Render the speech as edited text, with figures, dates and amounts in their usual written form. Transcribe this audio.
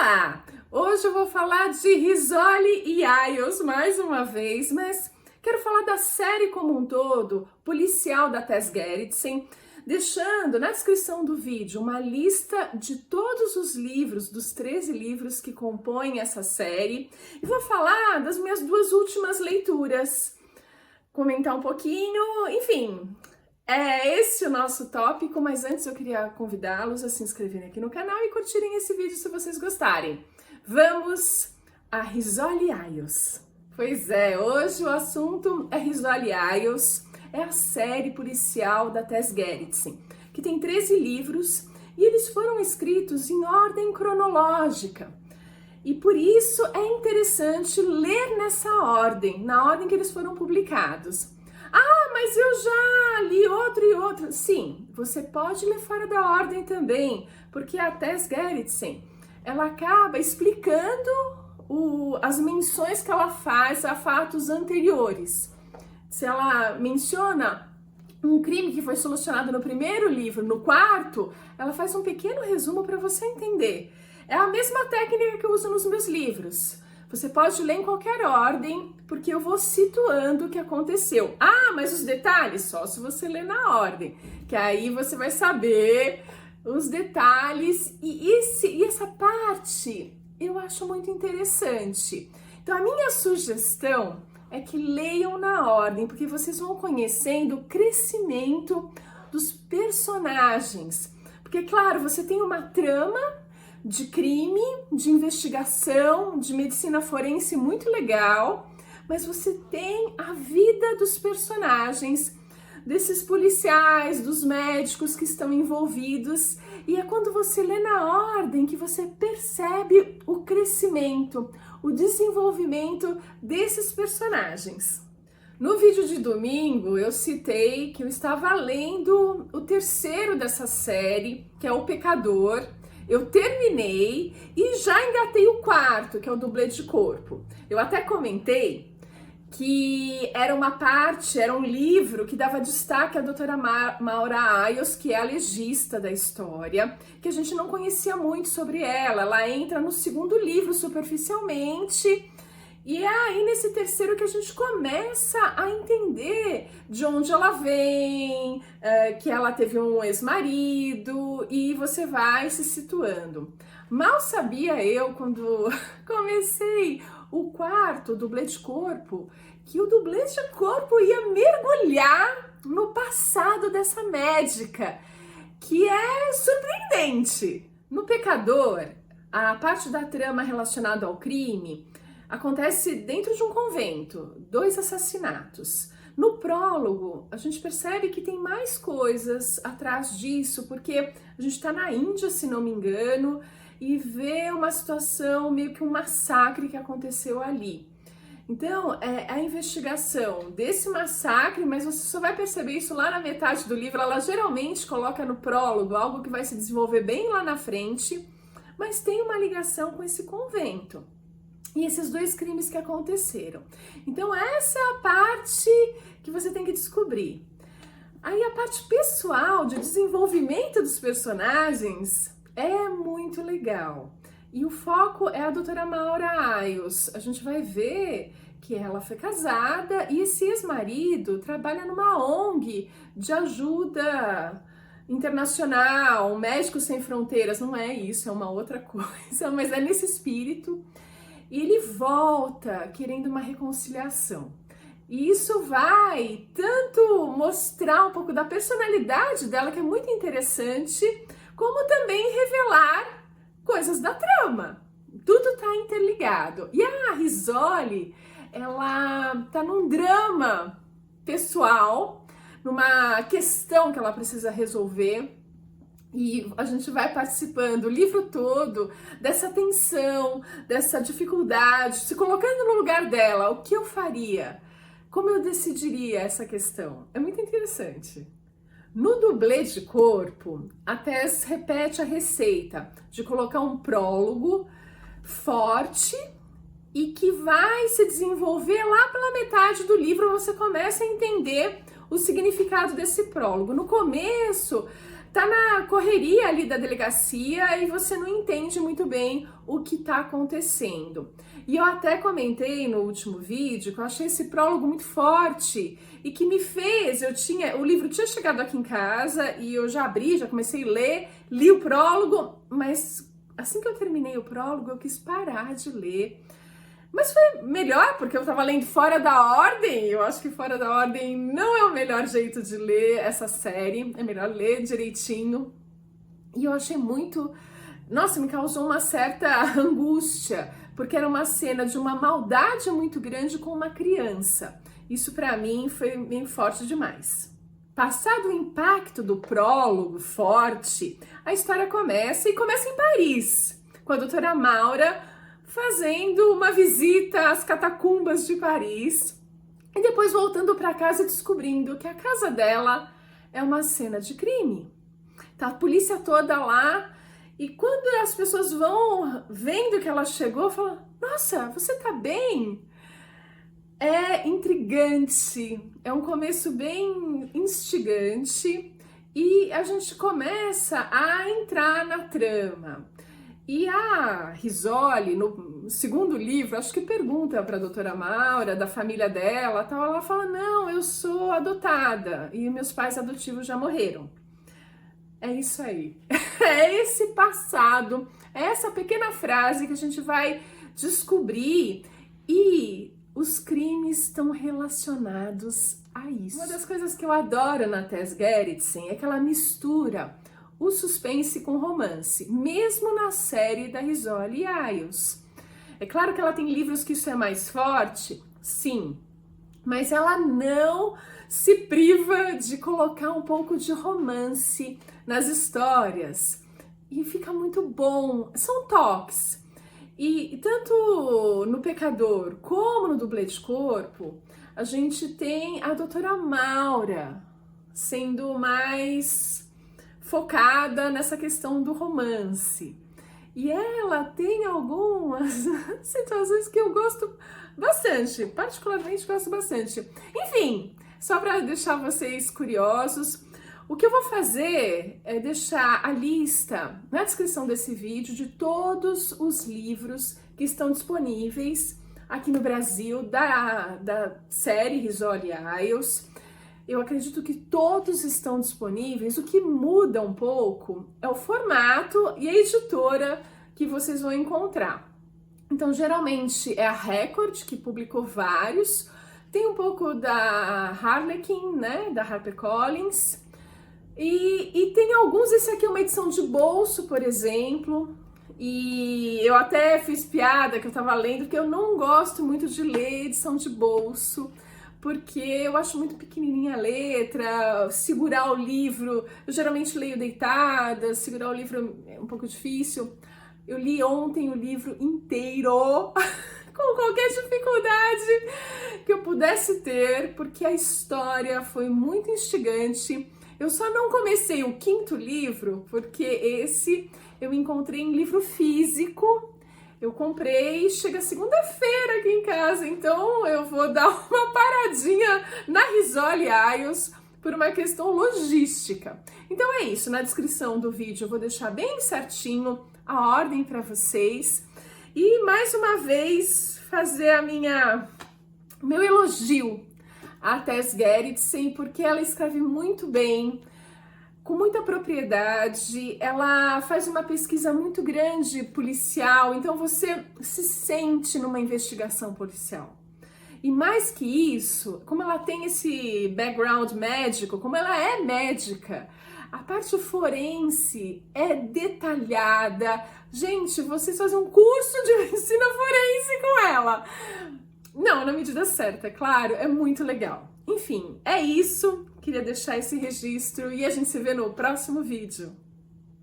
Olá! Hoje eu vou falar de Rizzoli e Isles mais uma vez, mas quero falar da série como um todo, policial da Tess Gerritsen, deixando na descrição do vídeo uma lista de todos os livros, dos 13 livros que compõem essa série, e vou falar das minhas duas últimas leituras, comentar um pouquinho, enfim. É esse o nosso tópico, mas antes eu queria convidá-los a se inscreverem aqui no canal e curtirem esse vídeo se vocês gostarem. Vamos a Rizzoli Isles. Pois é, hoje o assunto é Rizzoli Isles, é a série policial da Tess Gerritsen, que tem 13 livros e eles foram escritos em ordem cronológica. E por isso é interessante ler nessa ordem, na ordem que eles foram publicados. Ah, mas eu já li outro e outro. Sim, você pode ler fora da ordem também, porque a Tess Gerritsen, ela acaba explicando as menções que ela faz a fatos anteriores. Se ela menciona um crime que foi solucionado no primeiro livro, no quarto, ela faz um pequeno resumo para você entender. É a mesma técnica que eu uso nos meus livros. Você pode ler em qualquer ordem, porque eu vou situando o que aconteceu. Ah, mas os detalhes só se você ler na ordem, que aí você vai saber os detalhes. E essa parte eu acho muito interessante. Então a minha sugestão é que leiam na ordem, porque vocês vão conhecendo o crescimento dos personagens. Porque, claro, você tem uma trama de crime, de investigação, de medicina forense muito legal, mas você tem a vida dos personagens, desses policiais, dos médicos que estão envolvidos, e é quando você lê na ordem que você percebe o crescimento, o desenvolvimento desses personagens. No vídeo de domingo eu citei que eu estava lendo o terceiro dessa série, que é O Pecador. Eu terminei e já engatei o quarto, que é o Dublê de Corpo. Eu até comentei que era um livro que dava destaque à doutora Maura Isles, que é a legista da história, que a gente não conhecia muito sobre ela. Ela entra no segundo livro superficialmente, e é aí nesse terceiro que a gente começa a entender de onde ela vem, que ela teve um ex-marido, e você vai se situando. Mal sabia eu, quando comecei o quarto, o Dublê de Corpo, que o Dublê de Corpo ia mergulhar no passado dessa médica, que é surpreendente. No Pecador, a parte da trama relacionada ao crime acontece dentro de um convento, 2 assassinatos. No prólogo, a gente percebe que tem mais coisas atrás disso, porque a gente está na Índia, se não me engano, e vê uma situação, meio que um massacre que aconteceu ali. Então, é a investigação desse massacre, mas você só vai perceber isso lá na metade do livro. Ela geralmente coloca no prólogo algo que vai se desenvolver bem lá na frente, mas tem uma ligação com esse convento e esses 2 crimes que aconteceram. Então essa é a parte que você tem que descobrir. Aí a parte pessoal, de desenvolvimento dos personagens, é muito legal. E o foco é a doutora Maura Isles. A gente vai ver que ela foi casada e esse ex-marido trabalha numa ONG de ajuda internacional, Médicos Sem Fronteiras. Não é isso, é uma outra coisa, mas é nesse espírito. E ele volta querendo uma reconciliação. E isso vai tanto mostrar um pouco da personalidade dela, que é muito interessante, como também revelar coisas da trama. Tudo tá interligado. E a Rizzoli, ela tá num drama pessoal, numa questão que ela precisa resolver. E a gente vai participando o livro todo dessa tensão, dessa dificuldade, se colocando no lugar dela. O que eu faria? Como eu decidiria essa questão? É muito interessante. No Dublê de Corpo, a Tess repete a receita de colocar um prólogo forte e que vai se desenvolver lá pela metade do livro. Você começa a entender o significado desse prólogo. No começo, tá na correria ali da delegacia e você não entende muito bem o que tá acontecendo. E eu até comentei no último vídeo que eu achei esse prólogo muito forte e que me fez, o livro tinha chegado aqui em casa e eu já abri, já comecei a ler, li o prólogo, mas assim que eu terminei o prólogo eu quis parar de ler. Mas foi melhor, porque eu tava lendo fora da ordem. Eu acho que fora da ordem não é o melhor jeito de ler essa série. É melhor ler direitinho. E eu achei muito... Nossa, me causou uma certa angústia, porque era uma cena de uma maldade muito grande com uma criança. Isso pra mim foi bem forte demais. Passado o impacto do prólogo forte, a história começa em Paris, com a doutora Maura fazendo uma visita às catacumbas de Paris e depois voltando para casa e descobrindo que a casa dela é uma cena de crime. Tá a polícia toda lá e quando as pessoas vão vendo que ela chegou, falam: nossa, você tá bem? É intrigante, é um começo bem instigante e a gente começa a entrar na trama. E a Risoli, no segundo livro, acho que pergunta para a doutora Maura, da família dela, tal, ela fala: não, eu sou adotada e meus pais adotivos já morreram. É isso aí, é esse passado, é essa pequena frase que a gente vai descobrir e os crimes estão relacionados a isso. Uma das coisas que eu adoro na Tess Gerritsen é que ela mistura o suspense com romance, mesmo na série da Risoli Isles. É claro que ela tem livros que isso é mais forte, sim, mas ela não se priva de colocar um pouco de romance nas histórias. E fica muito bom, são toques. E tanto no Pecador como no Dublê de Corpo, a gente tem a doutora Maura sendo mais focada nessa questão do romance. E ela tem algumas situações que eu gosto bastante, particularmente gosto bastante. Enfim, só para deixar vocês curiosos, o que eu vou fazer é deixar a lista na descrição desse vídeo de todos os livros que estão disponíveis aqui no Brasil da série Risoli Isles. Eu acredito que todos estão disponíveis. O que muda um pouco é o formato e a editora que vocês vão encontrar. Então, geralmente é a Record, que publicou vários. Tem um pouco da Harlequin, né, da HarperCollins. E tem alguns, esse aqui é uma edição de bolso, por exemplo. E eu até fiz piada que eu tava lendo, porque eu não gosto muito de ler edição de bolso, porque eu acho muito pequenininha a letra, segurar o livro, eu geralmente leio deitada, segurar o livro é um pouco difícil. Eu li ontem o livro inteiro, com qualquer dificuldade que eu pudesse ter, porque a história foi muito instigante. Eu só não comecei o 5º livro, porque esse eu encontrei em livro físico. Eu comprei, chega segunda-feira aqui em casa, então eu vou dar uma paradinha na Risoli Isles por uma questão logística. Então é isso, na descrição do vídeo eu vou deixar bem certinho a ordem para vocês. E mais uma vez fazer meu elogio à Tess Gerritsen, porque ela escreve muito bem, com muita propriedade, ela faz uma pesquisa muito grande policial, então você se sente numa investigação policial. E mais que isso, como ela tem esse background médico, como ela é médica, a parte forense é detalhada. Gente, vocês fazem um curso de medicina forense com ela. Não, na medida certa, é claro, é muito legal. Enfim, é isso. Queria deixar esse registro e a gente se vê no próximo vídeo.